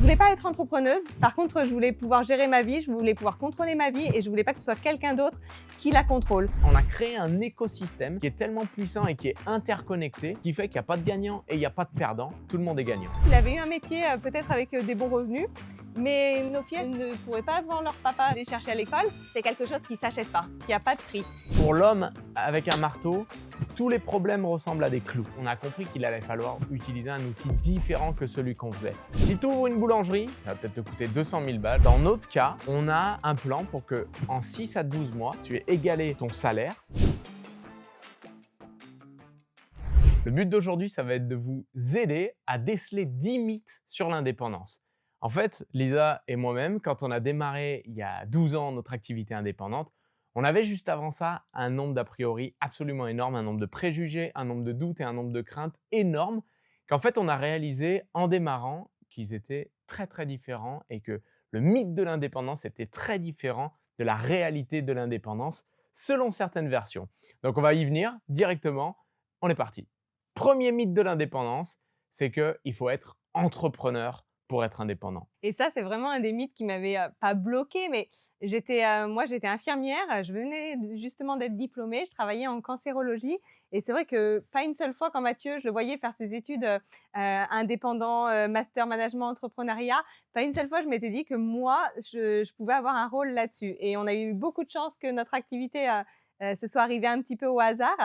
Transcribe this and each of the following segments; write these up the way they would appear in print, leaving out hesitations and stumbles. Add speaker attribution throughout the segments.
Speaker 1: voulais pas être entrepreneuse. Par contre, je voulais pouvoir gérer ma vie, je voulais pouvoir contrôler ma vie et je voulais pas que ce soit quelqu'un d'autre qui la contrôle.
Speaker 2: On a créé un écosystème qui est tellement puissant et qui est interconnecté, qui fait qu'il n'y a pas de gagnant et il n'y a pas de perdant. Tout le monde est gagnant.
Speaker 1: S'il avait eu un métier peut-être avec des bons revenus, mais nos filles elles ne pourraient pas voir leur papa les chercher à l'école. C'est quelque chose qui s'achète pas, qui a pas de prix.
Speaker 2: Pour l'homme avec un marteau, tous les problèmes ressemblent à des clous. On a compris qu'il allait falloir utiliser un outil différent que celui qu'on faisait. Si tu ouvres une boulangerie, ça va peut-être te coûter 200 000 balles. Dans notre cas, on a un plan pour que en 6 à 12 mois, tu aies égalé ton salaire. Le but d'aujourd'hui, ça va être de vous aider à déceler 10 mythes sur l'indépendance. En fait, Lisa et moi-même, quand on a démarré il y a 12 ans notre activité indépendante, on avait juste avant ça un nombre d'a priori absolument énorme, un nombre de préjugés, un nombre de doutes et un nombre de craintes énormes qu'en fait on a réalisé en démarrant qu'ils étaient très différents et que le mythe de l'indépendance était très différent de la réalité de l'indépendance selon certaines versions. Donc on va y venir directement, on est parti. Premier mythe de l'indépendance, c'est qu'il faut être entrepreneur pour être indépendant.
Speaker 1: Et ça, c'est vraiment un des mythes qui m'avait pas bloquée, mais moi, j'étais infirmière. Je venais justement d'être diplômée. Je travaillais en cancérologie. Et c'est vrai que pas une seule fois, quand Mathieu, je le voyais faire ses études indépendant, master management, entrepreneuriat, pas une seule fois, je m'étais dit que moi, je pouvais avoir un rôle là-dessus. Et on a eu beaucoup de chance que notre activité se soit arrivée un petit peu au hasard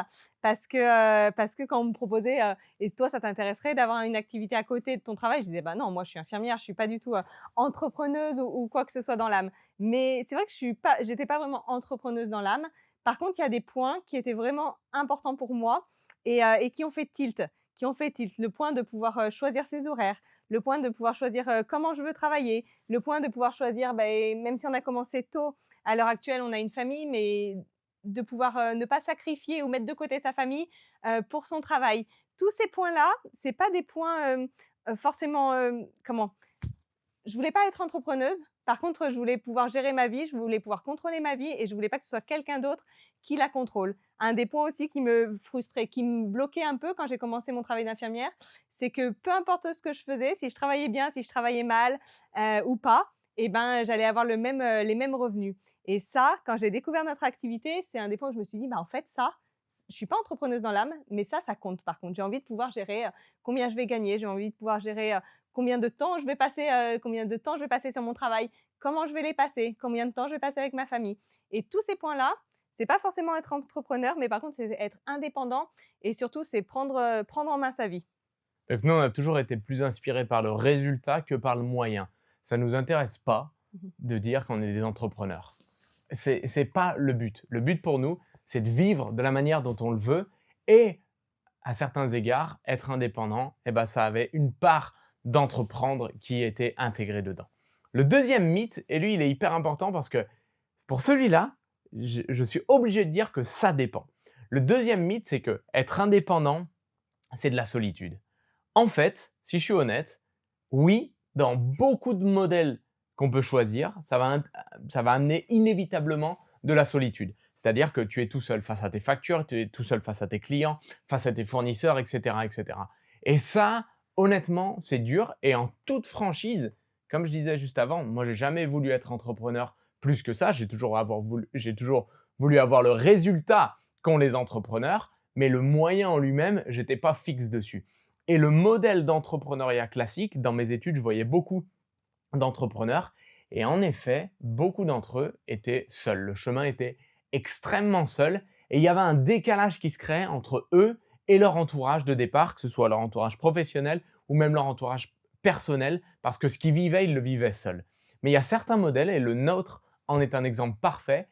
Speaker 1: parce que quand on me proposait et toi, ça t'intéresserait d'avoir une activité à côté de ton travail, je disais bah non, moi je suis infirmière, je suis pas du tout entrepreneuse ou quoi que ce soit dans l'âme. Mais c'est vrai que j'étais pas vraiment entrepreneuse dans l'âme. Par contre, il y a des points qui étaient vraiment importants pour moi et qui ont fait tilt. Le point de pouvoir choisir ses horaires, le point de pouvoir choisir comment je veux travailler, le point de pouvoir choisir, même si on a commencé tôt, à l'heure actuelle, on a une famille, mais de pouvoir ne pas sacrifier ou mettre de côté sa famille pour son travail. Tous ces points-là, c'est pas des points forcément comment? Je voulais pas être entrepreneuse. Par contre, je voulais pouvoir gérer ma vie, je voulais pouvoir contrôler ma vie et je voulais pas que ce soit quelqu'un d'autre qui la contrôle. Un des points aussi qui me frustrait, qui me bloquait un peu quand j'ai commencé mon travail d'infirmière, c'est que peu importe ce que je faisais, si je travaillais bien, si je travaillais mal ou pas, et ben j'allais avoir les mêmes revenus. Et ça, quand j'ai découvert notre activité, c'est un des points où je me suis dit, en fait, ça, je suis pas entrepreneuse dans l'âme, mais ça compte par contre. J'ai envie de pouvoir gérer combien je vais gagner, j'ai envie de pouvoir gérer combien de temps je vais passer sur mon travail, comment je vais les passer, combien de temps je vais passer avec ma famille. Et tous ces points-là, c'est pas forcément être entrepreneur, mais par contre, c'est être indépendant et surtout, c'est prendre en main sa vie.
Speaker 2: Donc nous, on a toujours été plus inspirés par le résultat que par le moyen. Ça ne nous intéresse pas
Speaker 1: Mmh.
Speaker 2: de dire qu'on est des entrepreneurs. C'est pas le but. Le but pour nous, c'est de vivre de la manière dont on le veut et à certains égards, être indépendant, ça avait une part d'entreprendre qui était intégrée dedans. Le deuxième mythe, et lui, il est hyper important parce que pour celui-là, je suis obligé de dire que ça dépend. Le deuxième mythe, c'est que être indépendant, c'est de la solitude. En fait, si je suis honnête, oui, dans beaucoup de modèles qu'on peut choisir, ça va amener inévitablement de la solitude. C'est-à-dire que tu es tout seul face à tes factures, tu es tout seul face à tes clients, face à tes fournisseurs, etc. etc. Et ça, honnêtement, c'est dur. Et en toute franchise, comme je disais juste avant, moi, j'ai jamais voulu être entrepreneur plus que ça. J'ai toujours voulu avoir le résultat qu'ont les entrepreneurs, mais le moyen en lui-même, j'étais pas fixe dessus. Et le modèle d'entrepreneuriat classique, dans mes études, je voyais beaucoup d'entrepreneurs et en effet, beaucoup d'entre eux étaient seuls. Le chemin était extrêmement seul et il y avait un décalage qui se créait entre eux et leur entourage de départ, que ce soit leur entourage professionnel ou même leur entourage personnel, parce que ce qu'ils vivaient, ils le vivaient seuls. Mais il y a certains modèles, et le nôtre en est un exemple parfait,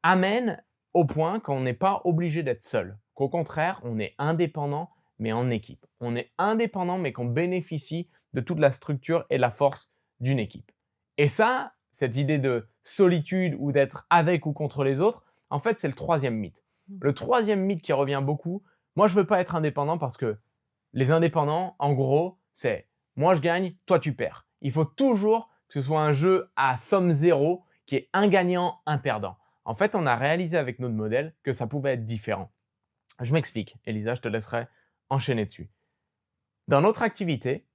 Speaker 2: amènent au point qu'on n'est pas obligé d'être seul, qu'au contraire, on est indépendant mais en équipe. On est indépendant, mais qu'on bénéficie de toute la structure et la force d'une équipe. Et ça, cette idée de solitude ou d'être avec ou contre les autres, en fait, c'est le troisième mythe. Le troisième mythe qui revient beaucoup, moi, je ne veux pas être indépendant parce que les indépendants, en gros, c'est moi je gagne, toi tu perds. Il faut toujours que ce soit un jeu à somme zéro qui est un gagnant, un perdant. En fait, on a réalisé avec notre modèle que ça pouvait être différent. Je m'explique. Elisa, je te laisserai enchaîner dessus. Dans notre activité,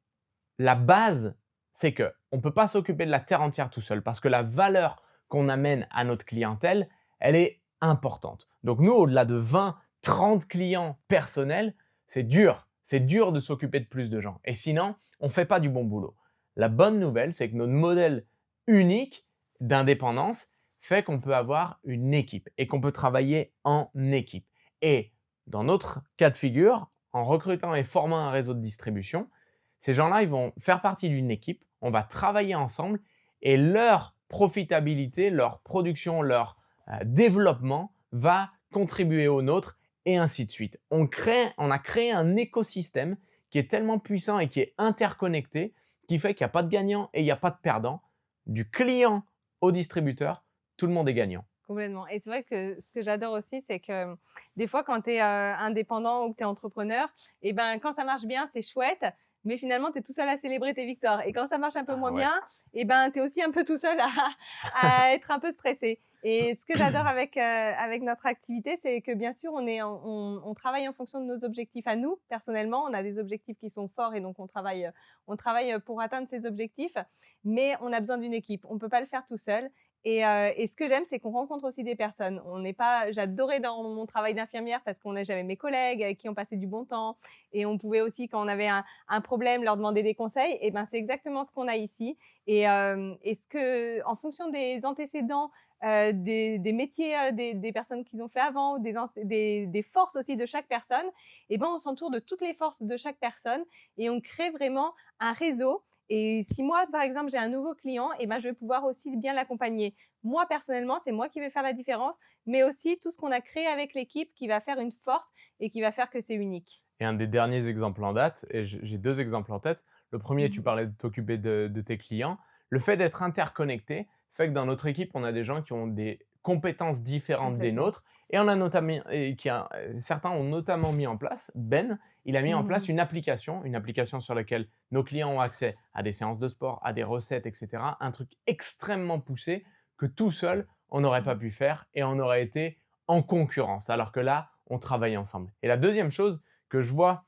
Speaker 2: la base, c'est qu'on ne peut pas s'occuper de la terre entière tout seul parce que la valeur qu'on amène à notre clientèle, elle est importante. Donc nous, au-delà de 20, 30 clients personnels, c'est dur. C'est dur de s'occuper de plus de gens. Et sinon, on ne fait pas du bon boulot. La bonne nouvelle, c'est que notre modèle unique d'indépendance fait qu'on peut avoir une équipe et qu'on peut travailler en équipe. Et dans notre cas de figure, en recrutant et formant un réseau de distribution, ces gens-là, ils vont faire partie d'une équipe, on va travailler ensemble et leur profitabilité, leur production, leur développement va contribuer au nôtre et ainsi de suite. On a créé un écosystème qui est tellement puissant et qui est interconnecté qui fait qu'il n'y a pas de gagnant et il n'y a pas de perdant. Du client au distributeur, tout le monde est gagnant.
Speaker 1: Complètement. Et c'est vrai que ce que j'adore aussi, c'est que des fois, quand tu es indépendant ou que tu es entrepreneur, et ben, quand ça marche bien, c'est chouette. Mais finalement, tu es tout seul à célébrer tes victoires. Et quand ça marche un peu moins
Speaker 2: Ouais.
Speaker 1: bien, et ben, tu es aussi un peu tout seul à être un peu stressé. Et ce que j'adore avec notre activité, c'est que bien sûr, on travaille en fonction de nos objectifs à nous. Personnellement, on a des objectifs qui sont forts et donc on travaille pour atteindre ces objectifs. Mais on a besoin d'une équipe. On ne peut pas le faire tout seul. Et ce que j'aime, c'est qu'on rencontre aussi des personnes. J'adorais dans mon travail d'infirmière parce j'avais mes collègues avec qui on passait du bon temps et on pouvait aussi, quand on avait un problème, leur demander des conseils. Et ben, c'est exactement ce qu'on a ici. En fonction des antécédents, des métiers des personnes qu'ils ont fait avant, ou des forces aussi de chaque personne, et ben, on s'entoure de toutes les forces de chaque personne et on crée vraiment un réseau. Et si moi, par exemple, j'ai un nouveau client, et ben, je vais pouvoir aussi bien l'accompagner. Moi, personnellement, c'est moi qui vais faire la différence, mais aussi tout ce qu'on a créé avec l'équipe qui va faire une force et qui va faire que c'est unique.
Speaker 2: Et un des derniers exemples en date, et j'ai 2 exemples en tête. Le premier, tu
Speaker 1: Mhm.
Speaker 2: parlais de t'occuper de tes clients. Le fait d'être interconnecté fait que dans notre équipe, on a des gens qui ont des compétences différentes des
Speaker 1: Complètement.
Speaker 2: nôtres et certains ont notamment mis en place, Ben, il a mis en place
Speaker 1: Mhm.
Speaker 2: une application sur laquelle nos clients ont accès à des séances de sport, à des recettes, et cetera. Un truc extrêmement poussé que tout seul, on n'aurait pas pu faire et on aurait été en concurrence. Alors que là, on travaille ensemble. Et la deuxième chose que je vois,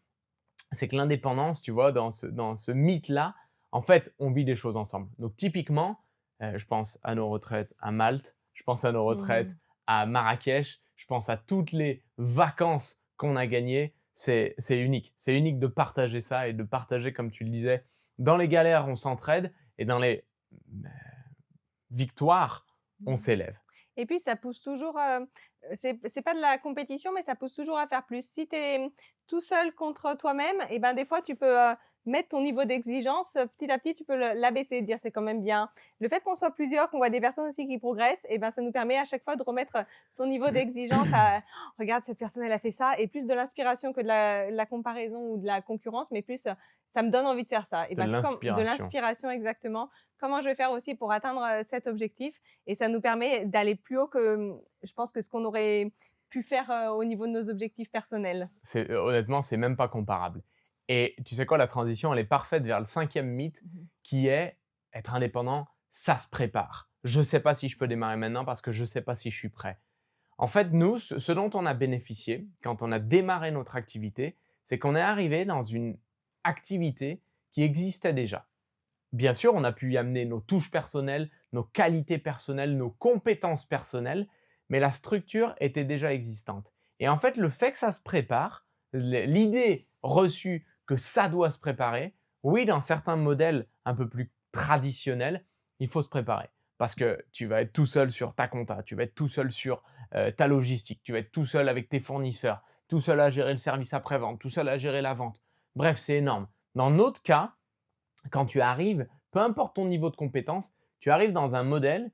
Speaker 2: c'est que l'indépendance, tu vois, dans ce mythe-là, en fait, on vit des choses ensemble. Donc typiquement, je pense à nos retraites à Malte, je pense à nos retraites
Speaker 1: Mhm.
Speaker 2: à Marrakech, je pense à toutes les vacances qu'on a gagnées. C'est unique. C'est unique de partager ça et de partager, comme tu le disais, dans les galères, on s'entraide et dans les victoires, on
Speaker 1: Mhm.
Speaker 2: s'élève.
Speaker 1: Et puis ça pousse toujours, c'est pas de la compétition, mais ça pousse toujours à faire plus. Si tu es tout seul contre toi-même, et ben, des fois tu peux, mettre ton niveau d'exigence, petit à petit tu peux l'abaisser, dire: «C'est quand même bien». Le fait qu'on soit plusieurs, qu'on voit des personnes aussi qui progressent, et ben, ça nous permet à chaque fois de remettre son niveau d'exigence à: «Oh, «Regarde, cette personne elle a fait ça», et plus de l'inspiration que de la comparaison ou de la concurrence, mais plus, «Ça me donne envie de faire ça», et
Speaker 2: De
Speaker 1: ben, comme de
Speaker 2: l'inspiration.
Speaker 1: l'inspiration, exactement. Comment je vais faire aussi pour atteindre, cet objectif? Et ça nous permet d'aller plus haut que, je pense, que ce qu'on aurait pu faire, au niveau de nos objectifs personnels.
Speaker 2: Honnêtement, c'est même pas comparable. Et tu sais quoi? La transition, elle est parfaite vers le 5e mythe
Speaker 1: Mmh.
Speaker 2: qui est: être indépendant, ça se prépare. Je ne sais pas si je peux démarrer maintenant parce que je ne sais pas si je suis prêt. En fait, nous, ce dont on a bénéficié quand on a démarré notre activité, c'est qu'on est arrivé dans une activité qui existait déjà. Bien sûr, on a pu y amener nos touches personnelles, nos qualités personnelles, nos compétences personnelles, mais la structure était déjà existante. Et en fait, le fait que ça se prépare, l'idée reçue que ça doit se préparer, oui, dans certains modèles un peu plus traditionnels, il faut se préparer. Parce que tu vas être tout seul sur ta compta, tu vas être tout seul sur ta logistique, tu vas être tout seul avec tes fournisseurs, tout seul à gérer le service après-vente, tout seul à gérer la vente. Bref, c'est énorme. Dans notre cas, quand tu arrives, peu importe ton niveau de compétence, tu arrives dans un modèle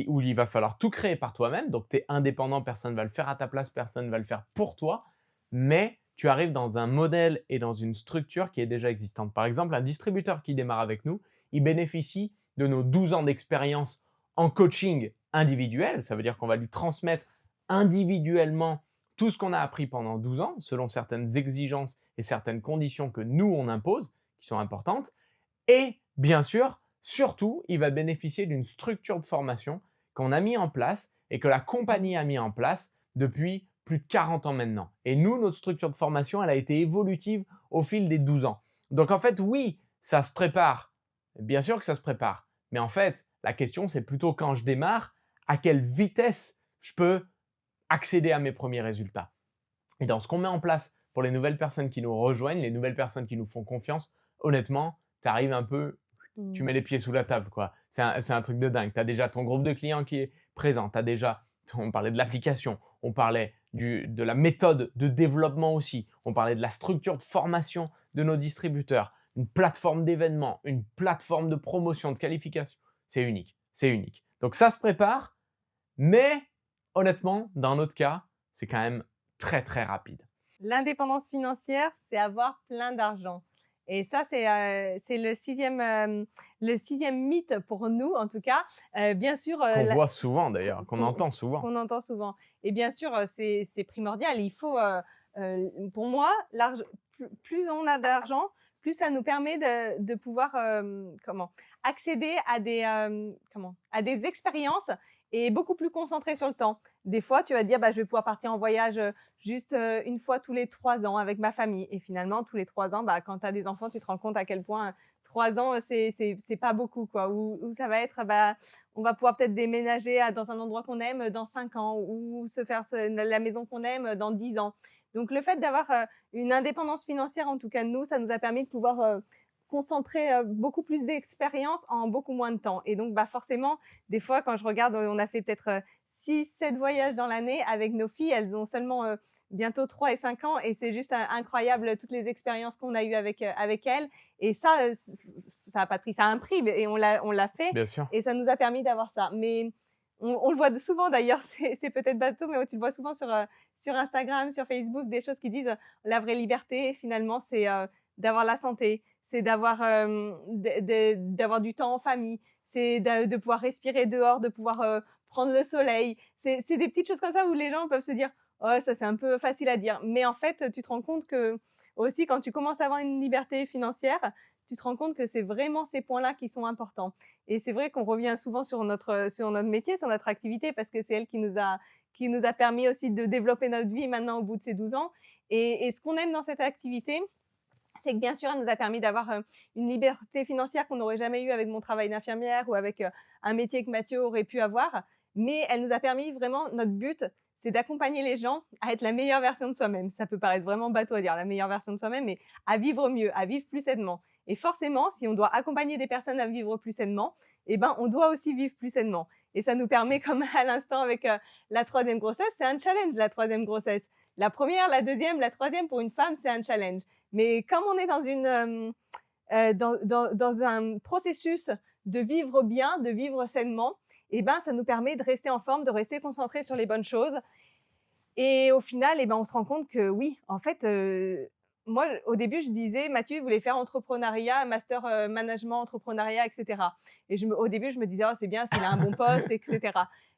Speaker 2: où il va falloir tout créer par toi-même. Donc, tu es indépendant, personne ne va le faire à ta place, personne ne va le faire pour toi. Mais tu arrives dans un modèle et dans une structure qui est déjà existante. Par exemple, un distributeur qui démarre avec nous, il bénéficie de nos 12 ans d'expérience en coaching individuel. Ça veut dire qu'on va lui transmettre individuellement tout ce qu'on a appris pendant 12 ans, selon certaines exigences et certaines conditions que nous, on impose, qui sont importantes. Et bien sûr, surtout, il va bénéficier d'une structure de formation qu'on a mis en place et que la compagnie a mis en place depuis plus de 40 ans maintenant. Et nous, notre structure de formation, elle a été évolutive au fil des 12 ans. Donc en fait, oui, ça se prépare Bien sûr que ça se prépare. Mais en fait, la question, c'est plutôt quand je démarre, à quelle vitesse je peux accéder à mes premiers résultats. Et dans ce qu'on met en place pour les nouvelles personnes qui nous rejoignent, les nouvelles personnes qui nous font confiance, honnêtement, tu arrives un peu, tu
Speaker 1: Mmh.
Speaker 2: mets les pieds sous la table, quoi. C'est un truc de dingue. Tu as déjà ton groupe de clients qui est présent. Tu as déjà, on parlait de l'application, on parlait de la méthode de développement aussi, on parlait de la structure de formation de nos distributeurs, une plateforme d'événements, une plateforme de promotion, de qualification. C'est unique, c'est unique. Donc ça se prépare, mais honnêtement, dans notre cas, c'est quand même très, très rapide.
Speaker 1: L'indépendance financière, c'est avoir plein d'argent et ça, c'est le 6e mythe pour nous, en tout cas. Bien sûr,
Speaker 2: Qu'on
Speaker 1: la
Speaker 2: voit souvent d'ailleurs, qu'on
Speaker 1: qu'on
Speaker 2: entend souvent.
Speaker 1: qu'on entend souvent et bien sûr, c'est primordial. Il faut, pour moi, plus on a d'argent, plus ça nous permet de pouvoir, accéder à à des expériences et beaucoup plus concentré sur le temps. Des fois, tu vas te dire: «Bah, je vais pouvoir partir en voyage, juste, 1 fois tous les 3 ans avec ma famille» et finalement tous les 3 ans, bah, quand tu as des enfants, tu te rends compte à quel point, 3 ans, c'est pas beaucoup, quoi. Ou ça va être, bah, on va pouvoir peut-être déménager dans un endroit qu'on aime, dans 5 ans ou se faire la maison qu'on aime, dans 10 ans. Donc le fait d'avoir, une indépendance financière, en tout cas nous, ça nous a permis de pouvoir, concentrer, beaucoup plus d'expérience en beaucoup moins de temps et donc bah, forcément, des fois quand je regarde, on a fait peut-être, 6-7 voyages dans l'année avec nos filles. Elles ont seulement, bientôt 3 et 5 ans et c'est juste, incroyable toutes les expériences qu'on a eues avec elles et ça, ça a pas de prix. Ça a un prix mais et on l'a fait
Speaker 2: Bien sûr.
Speaker 1: et ça nous a permis d'avoir ça. Mais on le voit souvent d'ailleurs, c'est peut-être bateau, mais tu le vois souvent sur Instagram, sur Facebook, des choses qui disent, la vraie liberté finalement c'est, d'avoir la santé, c'est d'avoir, d'avoir du temps en famille, c'est de pouvoir respirer dehors, de pouvoir, prendre le soleil. C'est des petites choses comme ça où les gens peuvent se dire: «Oh ça c'est un peu facile à dire». Mais en fait, tu te rends compte que aussi quand tu commences à avoir une liberté financière, tu te rends compte que c'est vraiment ces points-là qui sont importants. Et c'est vrai qu'on revient souvent sur notre métier, sur notre activité parce que c'est elle qui nous a permis aussi de développer notre vie maintenant au bout de ces 12 ans et ce qu'on aime dans cette activité, c'est que bien sûr, elle nous a permis d'avoir, une liberté financière qu'on n'aurait jamais eue avec mon travail d'infirmière ou avec, un métier que Mathieu aurait pu avoir. Mais elle nous a permis vraiment notre but, c'est d'accompagner les gens à être la meilleure version de soi-même. Ça peut paraître vraiment bateau à dire, la meilleure version de soi-même, mais à vivre mieux, à vivre plus sainement. Et forcément, si on doit accompagner des personnes à vivre plus sainement, eh ben, on doit aussi vivre plus sainement. Et ça nous permet, comme à l'instant avec, la 3e grossesse, c'est un challenge la 3e grossesse. La 1re, la 2e, la 3e pour une femme, c'est un challenge. Mais comme on est dans un processus de vivre bien, de vivre sainement, eh ben, ça nous permet de rester en forme, de rester concentré sur les bonnes choses. Et au final, eh ben, on se rend compte que oui, en fait, moi, au début, je disais, Mathieu, il voulait faire entrepreneuriat, master management, entrepreneuriat, etc. Et au début, je me disais, oh, c'est bien s'il a un bon poste, etc.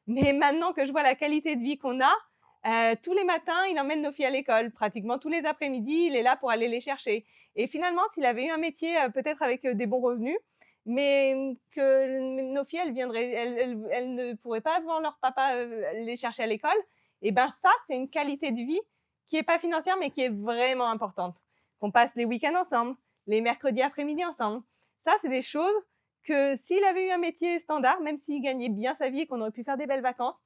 Speaker 1: Mais maintenant que je vois la qualité de vie qu'on a, tous les matins, il emmène nos filles à l'école. Pratiquement tous les après-midi, il est là pour aller les chercher. Et finalement, s'il avait eu un métier, peut-être avec des bons revenus, mais que nos filles, elles ne pourraient pas voir leur papa les chercher à l'école, et ben ça, c'est une qualité de vie qui n'est pas financière, mais qui est vraiment importante. Qu'on passe les week-ends ensemble, les mercredis après-midi ensemble. Ça, c'est des choses que s'il avait eu un métier standard, même s'il gagnait bien sa vie et qu'on aurait pu faire des belles vacances,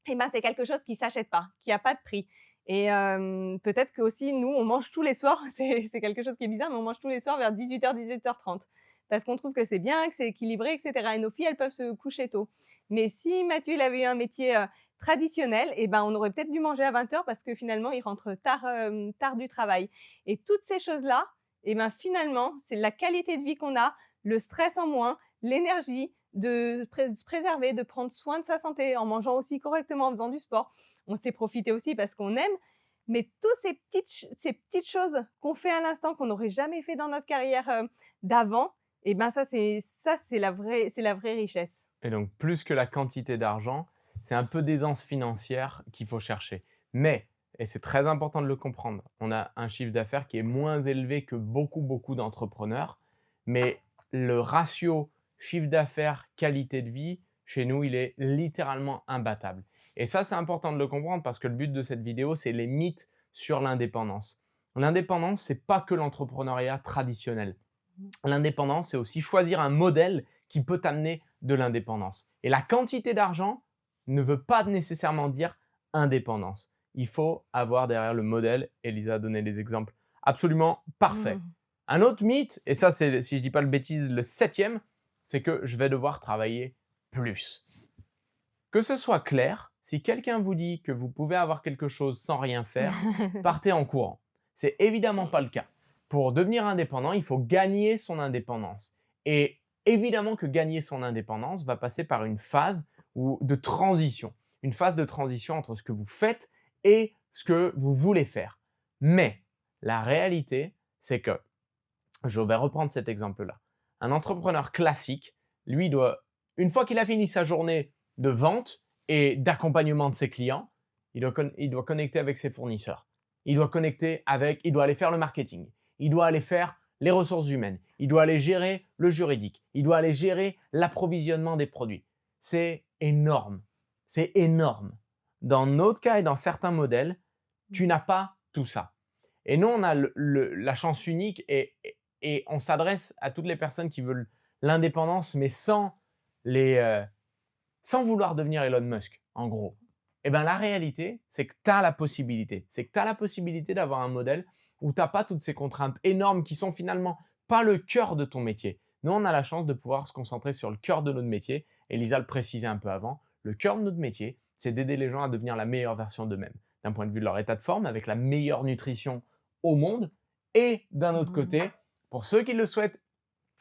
Speaker 1: eh ben, c'est quelque chose qui ne s'achète pas, qui a pas de prix. Et peut-être qu'aussi, nous, on mange tous les soirs, c'est quelque chose qui est bizarre, mais on mange tous les soirs vers 18h, 18h30. Parce qu'on trouve que c'est bien, que c'est équilibré, etc. Et nos filles, elles peuvent se coucher tôt. Mais si Mathieu, il avait eu un métier traditionnel, eh ben, on aurait peut-être dû manger à 20h parce que finalement, il rentre tard du travail. Et toutes ces choses-là, eh ben, finalement, c'est la qualité de vie qu'on a, le stress en moins, l'énergie, de se préserver, de prendre soin de sa santé en mangeant aussi correctement, en faisant du sport. On s'est profité aussi parce qu'on aime, mais toutes ces petites choses qu'on fait à l'instant, qu'on n'aurait jamais fait dans notre carrière d'avant, et ben c'est la vraie richesse.
Speaker 2: Et donc, plus que la quantité d'argent, c'est un peu d'aisance financière qu'il faut chercher. Mais, et c'est très important de le comprendre, on a un chiffre d'affaires qui est moins élevé que beaucoup, beaucoup d'entrepreneurs, mais le ratio chiffre d'affaires, qualité de vie, chez nous, il est littéralement imbattable. Et ça, c'est important de le comprendre parce que le but de cette vidéo, c'est les mythes sur l'indépendance. L'indépendance, c'est pas que l'entrepreneuriat traditionnel. L'indépendance, c'est aussi choisir un modèle qui peut t'amener de l'indépendance. Et la quantité d'argent ne veut pas nécessairement dire indépendance. Il faut avoir derrière le modèle. Elisa a donné les exemples absolument parfaits.
Speaker 1: Mhm.
Speaker 2: Un autre mythe, et ça c'est, si je ne dis pas le bêtise, le 7e, c'est que je vais devoir travailler plus. Que ce soit clair, si quelqu'un vous dit que vous pouvez avoir quelque chose sans rien faire, partez en courant. C'est évidemment pas le cas. Pour devenir indépendant, il faut gagner son indépendance. Et évidemment que gagner son indépendance va passer par une phase de transition. Une phase de transition entre ce que vous faites et ce que vous voulez faire. Mais la réalité, c'est que, je vais reprendre cet exemple-là. Un entrepreneur classique, lui, une fois qu'il a fini sa journée de vente et d'accompagnement de ses clients, il doit connecter avec ses fournisseurs. Il doit aller faire le marketing. Il doit aller faire les ressources humaines. Il doit aller gérer le juridique. Il doit aller gérer l'approvisionnement des produits. C'est énorme. C'est énorme. Dans notre cas et dans certains modèles, tu n'as pas tout ça. Et nous, on a la chance unique et on s'adresse à toutes les personnes qui veulent l'indépendance, mais sans vouloir devenir Elon Musk, en gros. Et bien, la réalité, c'est que tu as la possibilité. C'est que tu as la possibilité d'avoir un modèle où tu n'as pas toutes ces contraintes énormes qui sont finalement pas le cœur de ton métier. Nous, on a la chance de pouvoir se concentrer sur le cœur de notre métier. Et Lisa le précisait un peu avant, le cœur de notre métier, c'est d'aider les gens à devenir la meilleure version d'eux-mêmes, d'un point de vue de leur état de forme, avec la meilleure nutrition au monde. Et d'un autre côté, pour ceux qui le souhaitent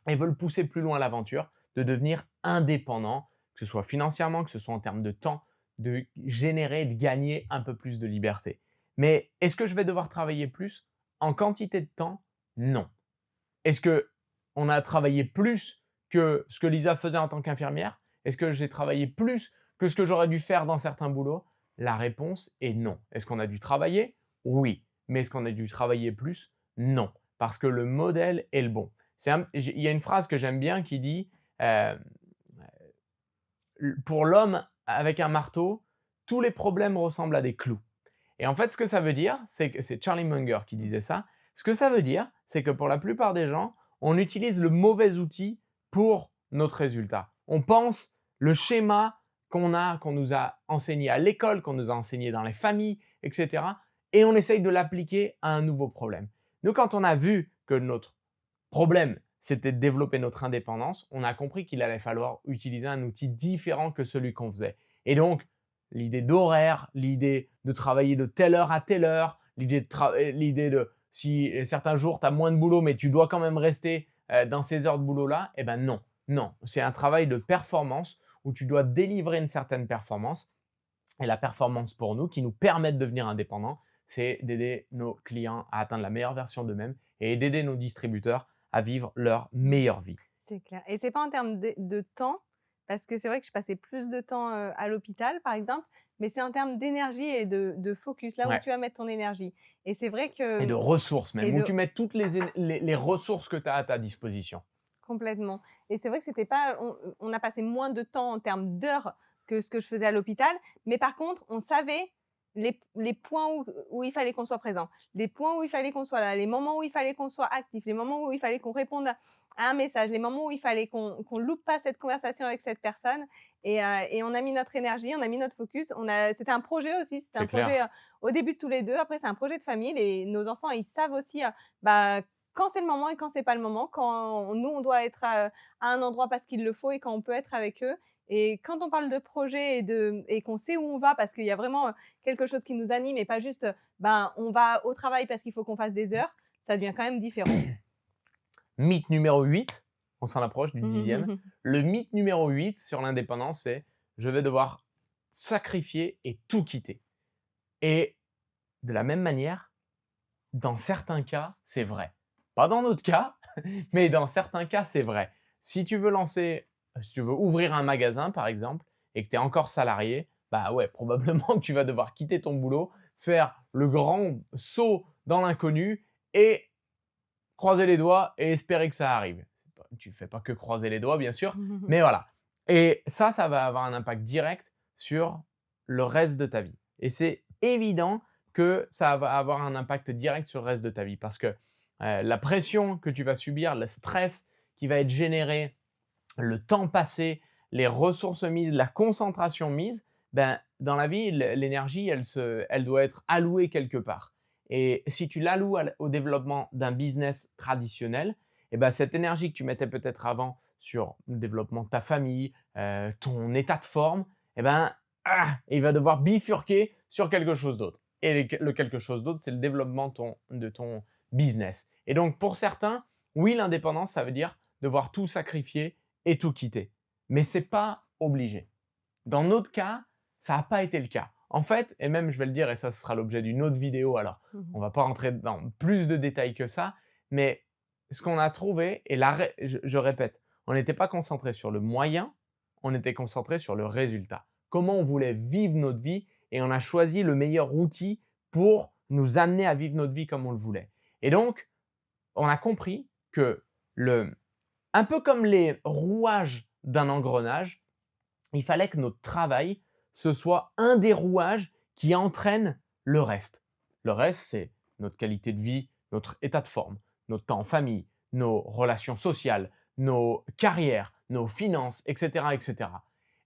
Speaker 2: et veulent pousser plus loin l'aventure, de devenir indépendant, que ce soit financièrement, que ce soit en termes de temps, de générer, de gagner un peu plus de liberté. Mais est-ce que je vais devoir travailler plus? En quantité de temps, non. Est-ce qu'on a travaillé plus que ce que Lisa faisait en tant qu'infirmière? Est-ce que j'ai travaillé plus que ce que j'aurais dû faire dans certains boulots? La réponse est non. Est-ce qu'on a dû travailler? Oui. Mais est-ce qu'on a dû travailler plus? Non. Parce que le modèle est le bon. Il y a une phrase que j'aime bien qui dit pour l'homme avec un marteau, tous les problèmes ressemblent à des clous. Et en fait, ce que ça veut dire, c'est Charlie Munger qui disait ça. Ce que ça veut dire, c'est que pour la plupart des gens, on utilise le mauvais outil pour notre résultat. On pense le schéma qu'on nous a enseigné à l'école, qu'on nous a enseigné dans les familles, etc. Et on essaye de l'appliquer à un nouveau problème. Nous, quand on a vu que notre problème, c'était de développer notre indépendance, on a compris qu'il allait falloir utiliser un outil différent que celui qu'on faisait. Et donc, l'idée d'horaire, l'idée de travailler de telle heure à telle heure, l'idée de si certains jours tu as moins de boulot mais tu dois quand même rester dans ces heures de boulot-là, eh ben non. Non, c'est un travail de performance où tu dois délivrer une certaine performance. Et la performance pour nous, qui nous permet de devenir indépendants, c'est d'aider nos clients à atteindre la meilleure version d'eux-mêmes et d'aider nos distributeurs à vivre leur meilleure vie.
Speaker 1: C'est clair. Et c'est pas en termes de temps, parce que c'est vrai que je passais plus de temps à l'hôpital, par exemple, mais c'est en termes d'énergie et de focus, là où
Speaker 2: Ouais.
Speaker 1: tu vas mettre ton énergie. Et c'est vrai
Speaker 2: Et de
Speaker 1: que
Speaker 2: ressources même,
Speaker 1: et
Speaker 2: où
Speaker 1: de
Speaker 2: tu mets toutes les ressources que tu as à ta disposition.
Speaker 1: complètement. Et c'est vrai que c'était pas on a passé moins de temps en termes d'heures que ce que je faisais à l'hôpital, mais par contre, on savait les points où il fallait qu'on soit présent, les points où il fallait qu'on soit là, les moments où il fallait qu'on soit actif, les moments où il fallait qu'on réponde à un message, les moments où il fallait qu'on loupe pas cette conversation avec cette personne. Et on a mis notre énergie, on a mis notre focus. C'était un projet aussi, c'était un
Speaker 2: C'est
Speaker 1: projet
Speaker 2: clair.
Speaker 1: au début de tous les deux. Après, c'est un projet de famille. Nos enfants, ils savent aussi quand c'est le moment et quand c'est pas le moment, quand nous, on doit être à un endroit parce qu'il le faut et quand on peut être avec eux. Et quand on parle de projet et qu'on sait où on va, parce qu'il y a vraiment quelque chose qui nous anime et pas juste, on va au travail parce qu'il faut qu'on fasse des heures, ça devient quand même différent.
Speaker 2: Mythe numéro 8, on s'en approche du 10e. Le mythe numéro 8 sur l'indépendance, c'est je vais devoir sacrifier et tout quitter. Et de la même manière, dans certains cas, c'est vrai. Pas dans d'autres cas, mais dans certains cas, c'est vrai. Si tu veux ouvrir un magasin, par exemple, et que tu es encore salarié, bah ouais, probablement que tu vas devoir quitter ton boulot, faire le grand saut dans l'inconnu et croiser les doigts et espérer que ça arrive. Tu ne fais pas que croiser les doigts, bien sûr, mais voilà. Et ça va avoir un impact direct sur le reste de ta vie. Et c'est évident que ça va avoir un impact direct sur le reste de ta vie parce que la pression que tu vas subir, le stress qui va être généré, le temps passé, les ressources mises, la concentration mise, ben, dans la vie, l'énergie, elle doit être allouée quelque part. Et si tu l'alloues au développement d'un business traditionnel, eh ben, cette énergie que tu mettais peut-être avant sur le développement de ta famille, ton état de forme, eh ben, il va devoir bifurquer sur quelque chose d'autre. Et le quelque chose d'autre, c'est le développement de ton business. Et donc, pour certains, oui, l'indépendance, ça veut dire devoir tout sacrifier et tout quitter. Mais ce n'est pas obligé. Dans notre cas, ça n'a pas été le cas. En fait, et même je vais le dire, et ça ce sera l'objet d'une autre vidéo, alors on ne va pas rentrer dans plus de détails que ça, mais ce qu'on a trouvé, et je répète, on n'était pas concentré sur le moyen, on était concentré sur le résultat. Comment on voulait vivre notre vie, et on a choisi le meilleur outil pour nous amener à vivre notre vie comme on le voulait. Et donc, on a compris que un peu comme les rouages d'un engrenage, il fallait que notre travail, ce soit un des rouages qui entraîne le reste. Le reste, c'est notre qualité de vie, notre état de forme, notre temps en famille, nos relations sociales, nos carrières, nos finances, etc. etc.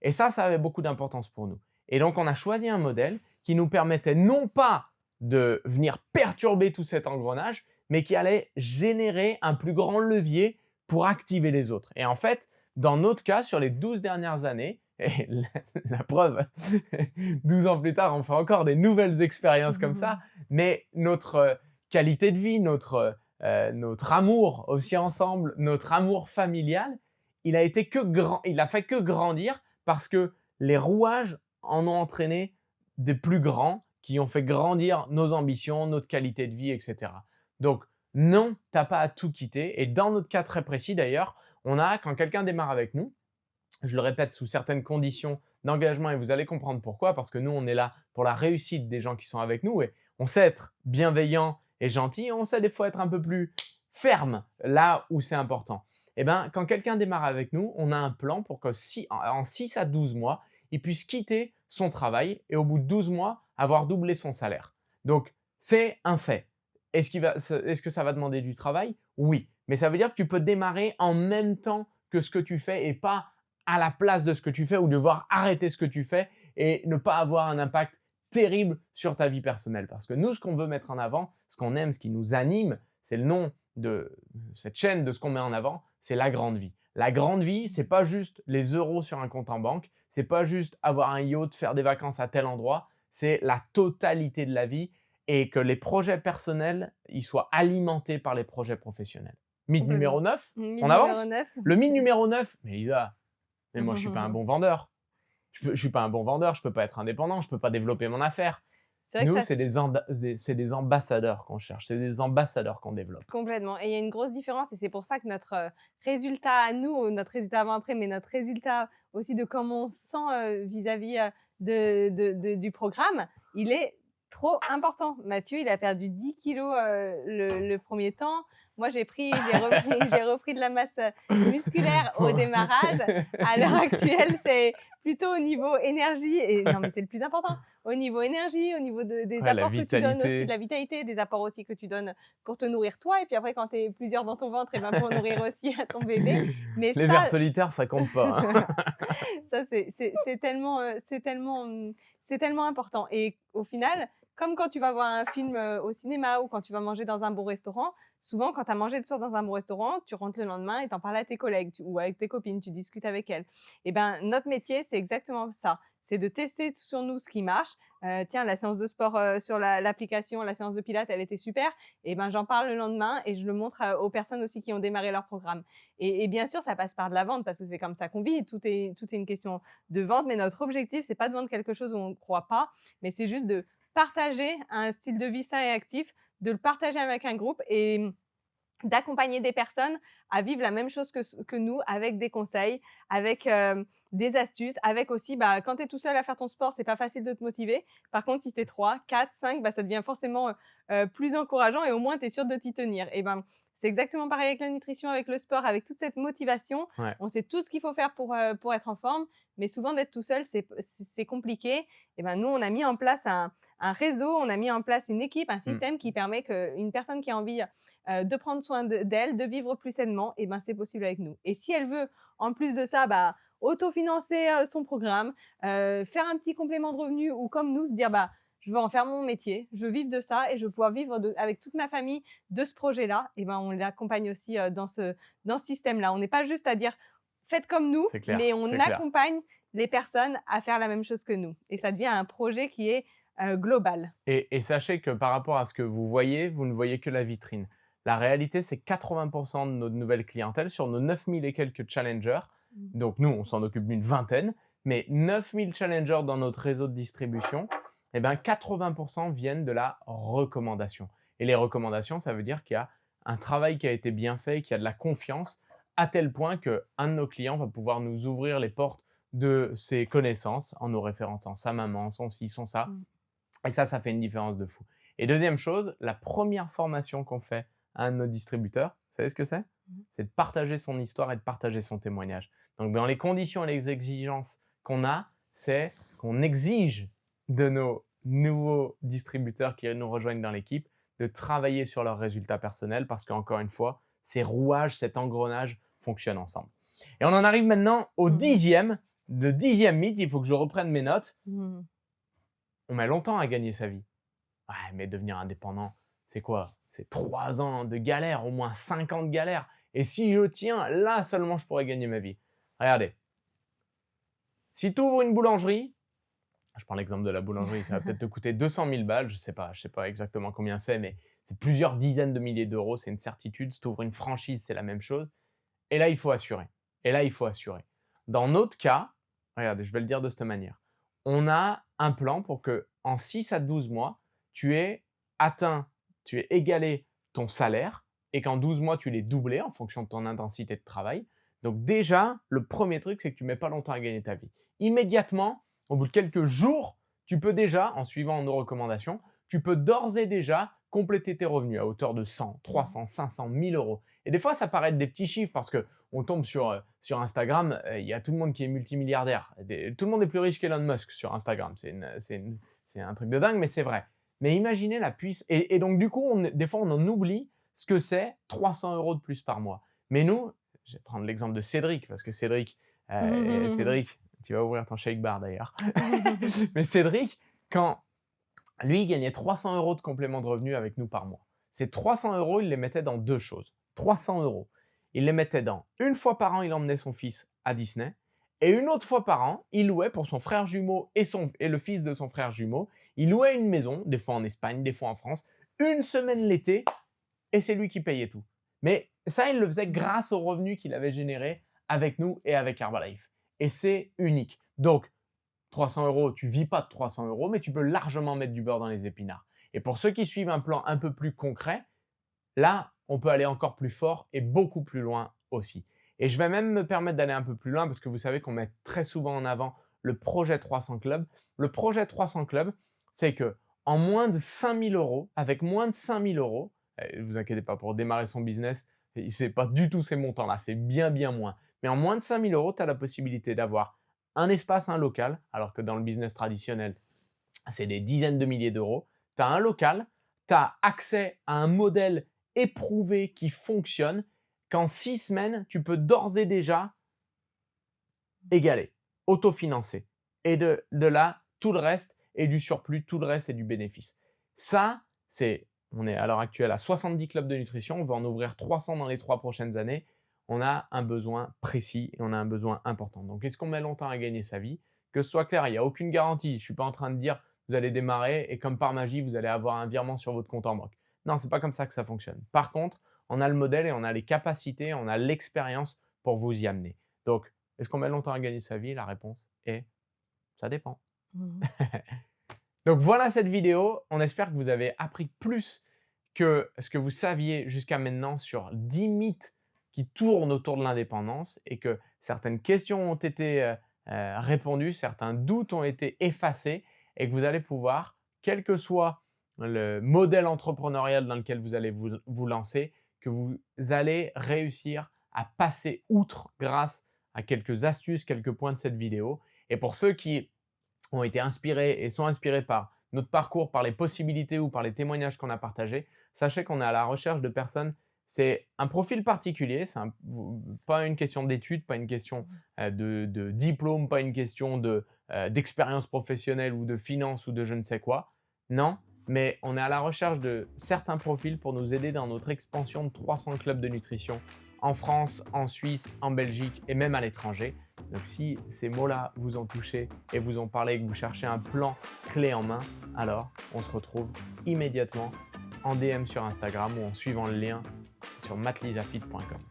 Speaker 2: Et ça avait beaucoup d'importance pour nous. Et donc, on a choisi un modèle qui nous permettait non pas de venir perturber tout cet engrenage, mais qui allait générer un plus grand levier pour activer les autres. Et en fait, dans notre cas, sur les 12 dernières années, et la preuve, 12 ans plus tard, on fait encore des nouvelles expériences comme ça, mais notre qualité de vie, notre amour aussi ensemble, notre amour familial, il a fait que grandir parce que les rouages en ont entraîné des plus grands qui ont fait grandir nos ambitions, notre qualité de vie, etc. Donc, non, tu n'as pas à tout quitter. Et dans notre cas très précis d'ailleurs, quand quelqu'un démarre avec nous, je le répète, sous certaines conditions d'engagement, et vous allez comprendre pourquoi, parce que nous, on est là pour la réussite des gens qui sont avec nous, et on sait être bienveillant et gentil, et on sait des fois être un peu plus ferme là où c'est important. Et bien, quand quelqu'un démarre avec nous, on a un plan pour que en 6 à 12 mois, il puisse quitter son travail et au bout de 12 mois, avoir doublé son salaire. Donc, c'est un fait. Est-ce que ça va demander du travail? Oui. Mais ça veut dire que tu peux démarrer en même temps que ce que tu fais et pas à la place de ce que tu fais ou devoir arrêter ce que tu fais et ne pas avoir un impact terrible sur ta vie personnelle. Parce que nous, ce qu'on veut mettre en avant, ce qu'on aime, ce qui nous anime, c'est le nom de cette chaîne, de ce qu'on met en avant, c'est la grande vie. La grande vie, c'est pas juste les euros sur un compte en banque, c'est pas juste avoir un yacht, faire des vacances à tel endroit, c'est la totalité de la vie et que les projets personnels, ils soient alimentés par les projets professionnels. Mythe numéro 9,
Speaker 1: Mythe
Speaker 2: on avance?
Speaker 1: numéro 9.
Speaker 2: Le mythe numéro 9, mais Lisa, mais moi je suis pas un bon vendeur. Je suis pas un bon vendeur, je peux pas être indépendant, je peux pas développer mon affaire. Nous, c'est des ambassadeurs qu'on cherche, c'est des ambassadeurs qu'on développe.
Speaker 1: Complètement. Et il y a une grosse différence et c'est pour ça que notre résultat à nous, notre résultat avant-après, mais notre résultat aussi de comment on se sent vis-à-vis du programme, il est trop important. Mathieu, il a perdu 10 kilos le premier temps. Moi, j'ai repris de la masse musculaire au démarrage. À l'heure actuelle, c'est plutôt au niveau énergie. Et non, mais c'est le plus important. Au niveau énergie, au niveau des apports que tu donnes aussi, de la vitalité, des apports aussi que tu donnes pour te nourrir toi. Et puis après, quand tu es plusieurs dans ton ventre, et ben pour nourrir aussi à ton bébé. Mais
Speaker 2: les vers solitaires, ça compte pas. Hein.
Speaker 1: Ça, c'est tellement important. Et au final, comme quand tu vas voir un film au cinéma ou quand tu vas manger dans un bon restaurant, souvent, quand tu as mangé le soir dans un bon restaurant, tu rentres le lendemain et tu en parles à tes collègues ou avec tes copines, tu discutes avec elles. Et ben, notre métier, c'est exactement ça. C'est de tester sur nous ce qui marche. Tiens, la séance de sport sur l'application, la séance de pilates, elle était super. Et ben, j'en parle le lendemain et je le montre aux personnes aussi qui ont démarré leur programme. Et bien sûr, ça passe par de la vente parce que c'est comme ça qu'on vit. Tout est une question de vente, mais notre objectif, c'est pas de vendre quelque chose où on ne croit pas, mais c'est juste de partager un style de vie sain et actif, de le partager avec un groupe et d'accompagner des personnes à vivre la même chose que nous, avec des conseils, avec des astuces, avec aussi, quand tu es tout seul à faire ton sport, c'est pas facile de te motiver. Par contre, si tu es 3, 4, 5, ça devient forcément plus encourageant et au moins tu es sûr de t'y tenir. Et C'est exactement pareil avec la nutrition, avec le sport, avec toute cette motivation.
Speaker 2: Ouais.
Speaker 1: On sait tout ce qu'il faut faire pour être en forme, mais souvent d'être tout seul, c'est compliqué. Et ben, nous, on a mis en place un réseau, on a mis en place une équipe, un
Speaker 2: Mmh.
Speaker 1: système qui permet qu'une personne qui a envie de prendre soin d'elle, de vivre plus sainement, et ben, c'est possible avec nous. Et si elle veut, en plus de ça, bah, autofinancer son programme, faire un petit complément de revenu ou comme nous, se dire bah, je veux en faire mon métier, je veux vivre de ça et je veux pouvoir vivre avec toute ma famille de ce projet-là, et ben, on l'accompagne aussi dans ce système-là. On n'est pas juste à dire faites comme nous,
Speaker 2: C'est clair,
Speaker 1: mais
Speaker 2: c'est
Speaker 1: on
Speaker 2: clair.
Speaker 1: accompagne les personnes à faire la même chose que nous. Et ça devient un projet qui est global.
Speaker 2: Et sachez que par rapport à ce que vous voyez, vous ne voyez que la vitrine. La réalité, c'est 80% de notre nouvelle clientèle sur nos 9000 et quelques challengers.
Speaker 1: Mm.
Speaker 2: Donc nous, on s'en occupe d'une vingtaine, mais 9000 challengers dans notre réseau de distribution, eh ben 80% viennent de la recommandation. Et les recommandations, ça veut dire qu'il y a un travail qui a été bien fait, qu'il y a de la confiance, à tel point qu'un de nos clients va pouvoir nous ouvrir les portes de ses connaissances en nous référençant sa maman, son ci, son ça.
Speaker 1: Mm.
Speaker 2: Et ça fait une différence de fou. Et deuxième chose, la première formation qu'on fait à un de nos distributeurs, vous savez ce que c'est? C'est de partager son histoire et de partager son témoignage. Donc, dans les conditions et les exigences qu'on a, c'est qu'on exige de nos nouveaux distributeurs qui nous rejoignent dans l'équipe de travailler sur leurs résultats personnels parce qu'encore une fois, ces rouages, cet engrenage fonctionnent ensemble. Et on en arrive maintenant au le dixième mythe. Il faut que je reprenne mes notes.
Speaker 1: Mm.
Speaker 2: On met longtemps à gagner sa vie. Ouais, mais devenir indépendant, c'est quoi? C'est 3 ans de galère, au moins 5 ans de galère. Et si je tiens, là seulement je pourrais gagner ma vie. Regardez, si tu ouvres une boulangerie, je prends l'exemple de la boulangerie, ça va peut-être te coûter 200 000 balles, je sais pas exactement combien c'est, mais c'est plusieurs dizaines de milliers d'euros, c'est une certitude. Si tu ouvres une franchise, c'est la même chose. Et là, il faut assurer. Dans notre cas, regardez, je vais le dire de cette manière. On a un plan pour que en 6 à 12 mois, tu aies égalé ton salaire et qu'en 12 mois, tu l'aies doublé en fonction de ton intensité de travail. Donc déjà, le premier truc, c'est que tu ne mets pas longtemps à gagner ta vie. Immédiatement, au bout de quelques jours, tu peux déjà, en suivant nos recommandations, tu peux d'ores et déjà compléter tes revenus à hauteur de 100, 300, 500, 1000 euros. Et des fois, ça paraît être des petits chiffres parce qu'on tombe sur Instagram, il y a tout le monde qui est multimilliardaire. Tout le monde est plus riche qu'Elon Musk sur Instagram. C'est un truc de dingue, mais c'est vrai. Mais imaginez la puissance. Et donc, du coup, des fois, on en oublie ce que c'est 300 euros de plus par mois. Mais nous, je vais prendre l'exemple de Cédric, parce que Cédric, tu vas ouvrir ton shake bar d'ailleurs. Mais Cédric, quand lui, il gagnait 300 euros de complément de revenu avec nous par mois. Ces 300 euros, il les mettait dans deux choses. 300 euros, il les mettait dans une fois par an, il emmenait son fils à Disney. Et une autre fois par an, il louait pour son frère jumeau et le fils de son frère jumeau, il louait une maison, des fois en Espagne, des fois en France, une semaine l'été, et c'est lui qui payait tout. Mais ça, il le faisait grâce aux revenus qu'il avait générés avec nous et avec Herbalife. Et c'est unique. Donc, 300 euros, tu ne vis pas de 300 euros, mais tu peux largement mettre du beurre dans les épinards. Et pour ceux qui suivent un plan un peu plus concret, là, on peut aller encore plus fort et beaucoup plus loin aussi. Et je vais même me permettre d'aller un peu plus loin parce que vous savez qu'on met très souvent en avant le projet 300 Club. Le projet 300 Club, c'est que en moins de 5000 euros, avec moins de 5000 euros, ne vous inquiétez pas, pour démarrer son business, ce n'est pas du tout ces montants-là, c'est bien, bien moins. Mais en moins de 5000 euros, tu as la possibilité d'avoir un espace, un local, alors que dans le business traditionnel, c'est des dizaines de milliers d'euros. Tu as un local, tu as accès à un modèle éprouvé qui fonctionne, qu'en 6 semaines, tu peux d'ores et déjà égaler, autofinancer. Et de là, tout le reste est du surplus, tout le reste est du bénéfice. Ça, on est à l'heure actuelle à 70 clubs de nutrition, on va en ouvrir 300 dans les 3 prochaines années. On a un besoin précis et on a un besoin important. Donc, est-ce qu'on met longtemps à gagner sa vie? Que ce soit clair, il n'y a aucune garantie. Je ne suis pas en train de dire vous allez démarrer et comme par magie, vous allez avoir un virement sur votre compte en banque. Non, ce n'est pas comme ça que ça fonctionne. Par contre, on a le modèle et on a les capacités, on a l'expérience pour vous y amener. Donc, est-ce qu'on met longtemps à gagner sa vie? La réponse est ça dépend. Donc voilà cette vidéo. On espère que vous avez appris plus que ce que vous saviez jusqu'à maintenant sur 10 mythes qui tournent autour de l'indépendance et que certaines questions ont été répondues, certains doutes ont été effacés et que vous allez pouvoir, quel que soit le modèle entrepreneurial dans lequel vous allez vous lancer, que vous allez réussir à passer outre grâce à quelques astuces, quelques points de cette vidéo. Et pour ceux qui ont été inspirés et sont inspirés par notre parcours, par les possibilités ou par les témoignages qu'on a partagés, sachez qu'on est à la recherche de personnes. C'est un profil particulier, c'est pas une question d'études, pas une question de diplôme, pas une question d'expérience professionnelle ou de finance ou de je ne sais quoi. Non, mais on est à la recherche de certains profils pour nous aider dans notre expansion de 300 clubs de nutrition en France, en Suisse, en Belgique et même à l'étranger. Donc si ces mots-là vous ont touché et vous ont parlé et que vous cherchez un plan clé en main, alors on se retrouve immédiatement en DM sur Instagram ou en suivant le lien sur mattlisafit.com.